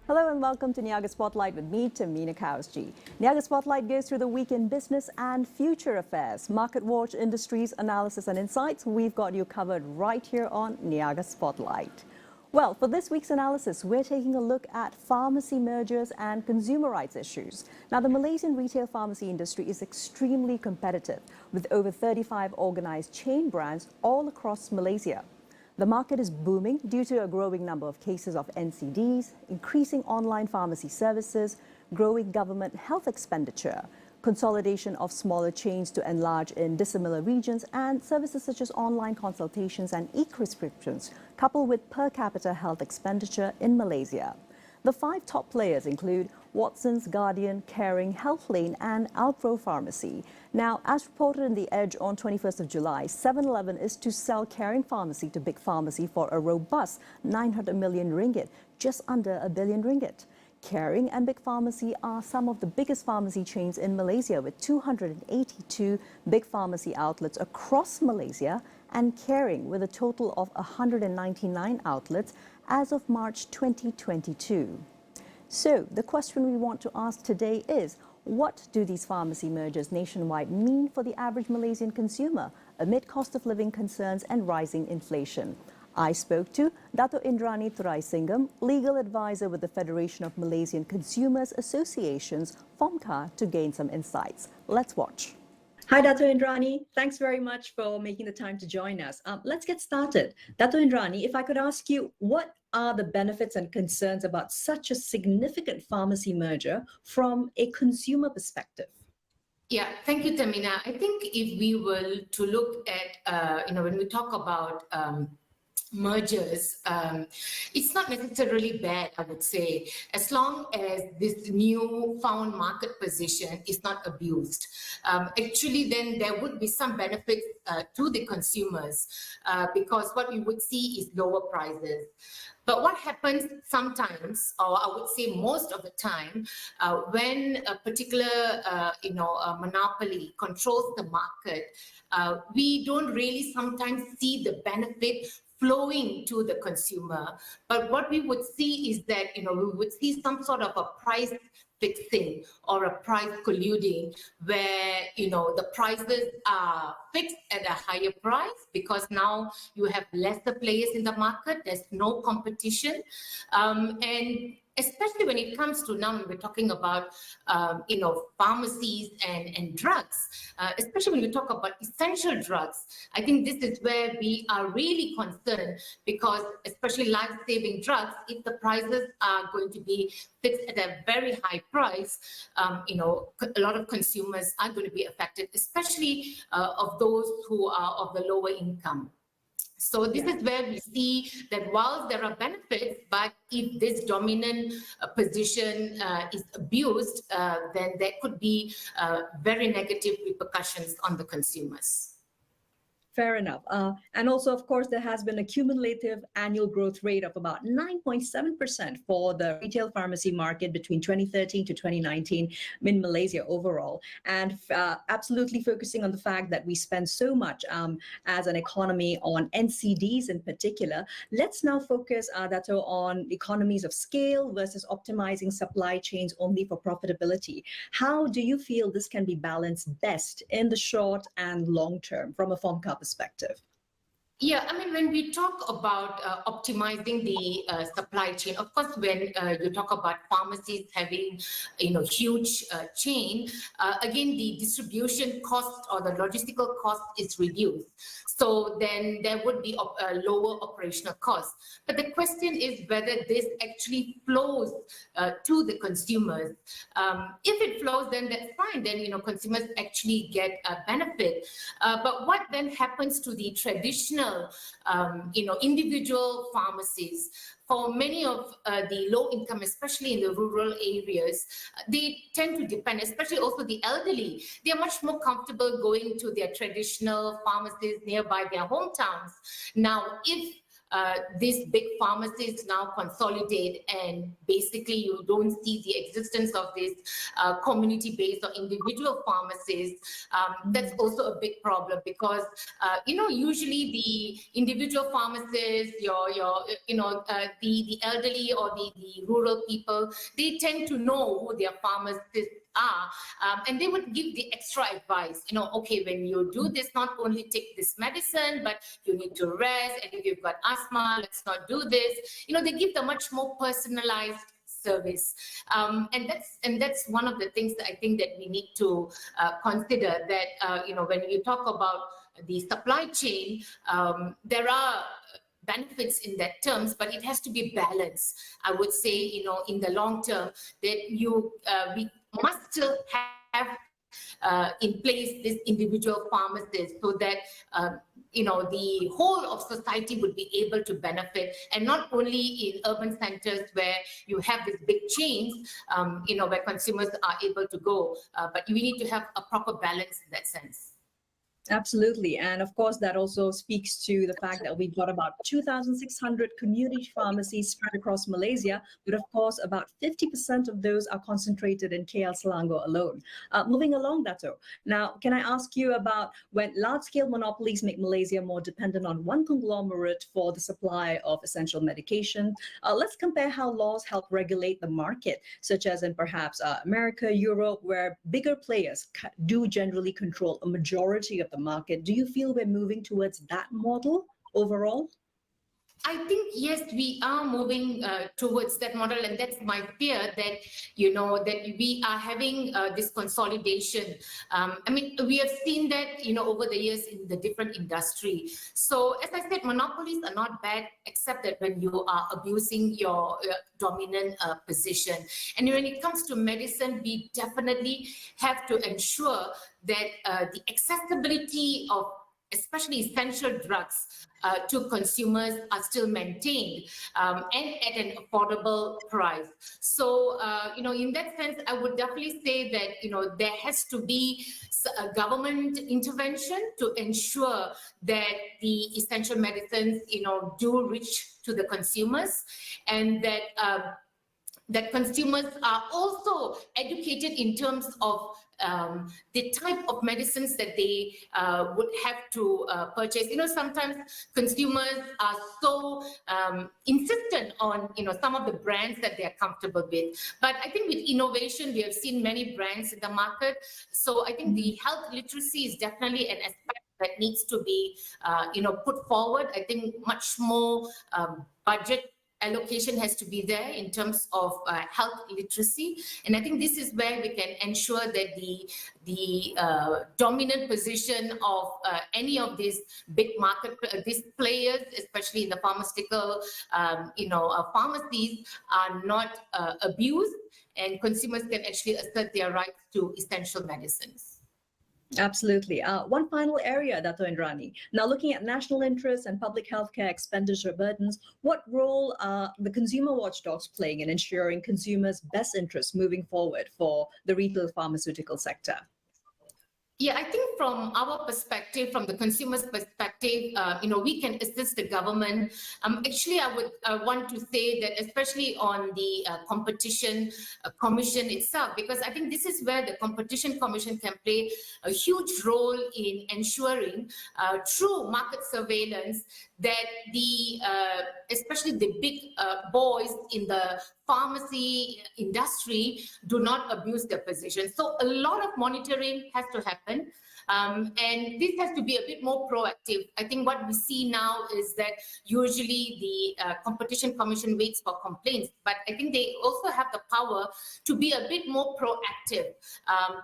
Hello and welcome to Niaga Spotlight with me, Tamina Kausji. Niaga Spotlight goes through the week in business and future affairs. Market watch, industries, analysis and insights. We've got you covered right here on Niaga Spotlight. Well, for this week's analysis, we're taking a look at pharmacy mergers and consumer rights issues. Now, the Malaysian retail pharmacy industry is extremely competitive, with over 35 organized chain brands all across Malaysia. The market is booming due to a growing number of cases of NCDs, increasing online pharmacy services, growing government health expenditure, consolidation of smaller chains to enlarge in dissimilar regions, and services such as online consultations and e-prescriptions, coupled with per capita health expenditure in Malaysia. The 5 top players include Watsons, Guardian, Caring, Healthlane and Alpro Pharmacy. Now, as reported in The Edge on 21st of July, 7-Eleven is to sell Caring Pharmacy to Big Pharmacy for a robust 900 million ringgit, just under R1 billion. Caring and Big Pharmacy are some of the biggest pharmacy chains in Malaysia, with 282 Big Pharmacy outlets across Malaysia, and Caring with a total of 199 outlets as of March 2022. So, the question we want to ask today is, what do these pharmacy mergers nationwide mean for the average Malaysian consumer amid cost of living concerns and rising inflation? I spoke to Dato Indrani Thuraisingham, legal advisor with the Federation of Malaysian Consumers Associations, FOMCA, to gain some insights. Let's watch. Hi, Dato Indrani. Thanks very much for making the time to join us. Let's get started. Dato Indrani, if I could ask you, what are the benefits and concerns about such a significant pharmacy merger from a consumer perspective? Yeah, thank you, Tamina. I think if we were to look at, when we talk about mergers, it's not necessarily bad, I would say, as long as this new found market position is not abused. Actually, then there would be some benefits to the consumers because what we would see is lower prices. But what happens sometimes, or I would say most of the time, when a particular monopoly controls the market, we don't really sometimes see the benefit flowing to the consumer. But what we would see is that, we would see some sort of a price fixing or a price colluding where, the prices are fixed at a higher price because now you have lesser players in the market, there's no competition. And especially when it comes to now, we're talking about, pharmacies and drugs, especially when we talk about essential drugs. I think this is where we are really concerned because especially life-saving drugs, if the prices are going to be fixed at a very high price, a lot of consumers are going to be affected, especially of those who are of the lower income. So this is where we see that while there are benefits, but if this dominant position is abused, then there could be very negative repercussions on the consumers. Fair enough. And also, of course, there has been a cumulative annual growth rate of about 9.7% for the retail pharmacy market between 2013 to 2019 in Malaysia overall. And absolutely focusing on the fact that we spend so much as an economy on NCDs in particular. Let's now focus, Dato, on economies of scale versus optimizing supply chains only for profitability. How do you feel this can be balanced best in the short and long term from a FOMCA perspective? Yeah, I mean, when we talk about optimizing the supply chain, of course, when you talk about pharmacies having, huge chain, again, the distribution cost or the logistical cost is reduced. So then there would be a lower operational cost. But the question is whether this actually flows to the consumers. If it flows, then that's fine. Then, consumers actually get a benefit. But what then happens to the traditional individual pharmacies? For many of the low income, especially in the rural areas, they tend to depend, especially also the elderly. They are much more comfortable going to their traditional pharmacies nearby their hometowns. Now, if these big pharmacies now consolidate, and basically you don't see the existence of these community-based or individual pharmacies, that's also a big problem, because usually the individual pharmacists, the elderly or the rural people, they tend to know who their pharmacists are, and they would give the extra advice, okay, when you do this, not only take this medicine, but you need to rest, and if you've got asthma, let's not do this. They give the much more personalized service, and that's one of the things that I think that we need to consider, that when you talk about the supply chain, there are benefits in that terms, but it has to be balanced. I would say, in the long term, that we must still have in place this individual pharmacist, so that the whole of society would be able to benefit, and not only in urban centers where you have these big chains, where consumers are able to go, but we need to have a proper balance in that sense. Absolutely. And of course, that also speaks to the fact that we've got about 2,600 community pharmacies spread across Malaysia, but of course, about 50% of those are concentrated in KL Selangor alone. Moving along, Dato. Now, can I ask you about when large-scale monopolies make Malaysia more dependent on one conglomerate for the supply of essential medication? Let's compare how laws help regulate the market, such as in perhaps America, Europe, where bigger players do generally control a majority of the market. Do you feel we're moving towards that model overall? I think, yes, we are moving towards that model, and that's my fear, that that we are having this consolidation. We have seen that over the years in the different industry. So as I said, monopolies are not bad, except that when you are abusing your dominant position. And when it comes to medicine, we definitely have to ensure that the accessibility of especially essential drugs to consumers are still maintained, and at an affordable price. So, in that sense, I would definitely say that, there has to be a government intervention to ensure that the essential medicines, do reach to the consumers, and that consumers are also educated in terms of the type of medicines that they would have to purchase. Sometimes consumers are so insistent on, some of the brands that they are comfortable with. But I think with innovation, we have seen many brands in the market. So I think the health literacy is definitely an aspect that needs to be, put forward. I think much more budget allocation has to be there in terms of health literacy, and I think this is where we can ensure that the dominant position of any of these big market these players, especially in the pharmaceutical pharmacies, are not abused, and consumers can actually assert their rights to essential medicines. Absolutely. One final area, Dato Indrani. Now, looking at national interests and public healthcare expenditure burdens, what role are the consumer watchdogs playing in ensuring consumers' best interests moving forward for the retail pharmaceutical sector? Yeah, I think from our perspective, from the consumer's perspective, we can assist the government. Actually, I would want to say that, especially on the competition commission itself, because I think this is where the competition commission can play a huge role in ensuring through market surveillance that especially the big boys in the pharmacy industry do not abuse their position. So a lot of monitoring has to happen. And this has to be a bit more proactive. I think what we see now is that usually the Competition Commission waits for complaints, but I think they also have the power to be a bit more proactive,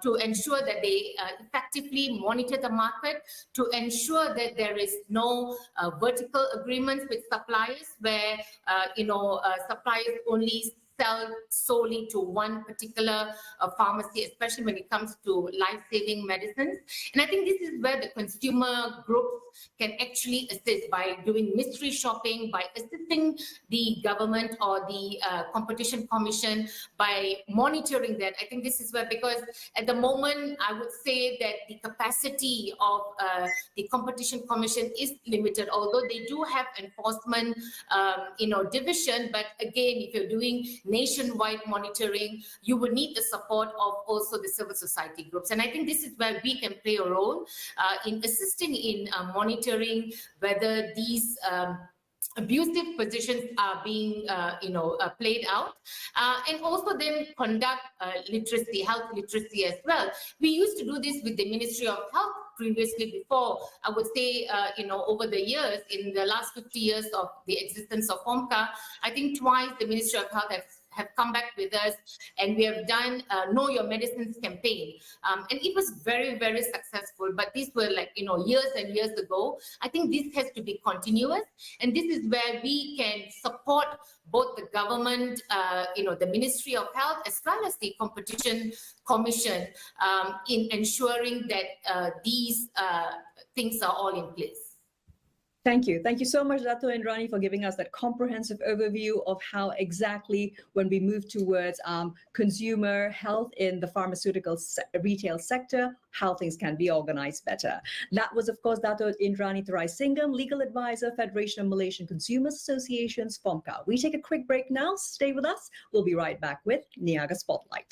to ensure that they effectively monitor the market, to ensure that there is no vertical agreements with suppliers where suppliers only sell solely to one particular pharmacy, especially when it comes to life-saving medicines. And I think this is where the consumer groups can actually assist by doing mystery shopping, by assisting the government or the Competition Commission by monitoring that. I think this is where, because at the moment, I would say that the capacity of the Competition Commission is limited, although they do have enforcement, division. But again, if you're doing nationwide monitoring, you would need the support of also the civil society groups. And I think this is where we can play a role in assisting in monitoring whether these abusive positions are being, played out, and also then conduct literacy, health literacy as well. We used to do this with the Ministry of Health previously. Before, I would say, over the years, in the last 50 years of the existence of FOMCA, I think twice the Ministry of Health have come back with us, and we have done Know Your Medicines campaign. And it was very, very successful, but these were years and years ago. I think this has to be continuous, and this is where we can support both the government, the Ministry of Health, as well as the Competition Commission in ensuring that these things are all in place. Thank you. Thank you so much, Dato Indrani, for giving us that comprehensive overview of how exactly, when we move towards consumer health in the pharmaceutical retail sector, how things can be organized better. That was, of course, Dato Indrani Thuraisingham, Legal Advisor, Federation of Malaysian Consumers Associations, FOMCA. We take a quick break now. Stay with us. We'll be right back with Niaga Spotlight.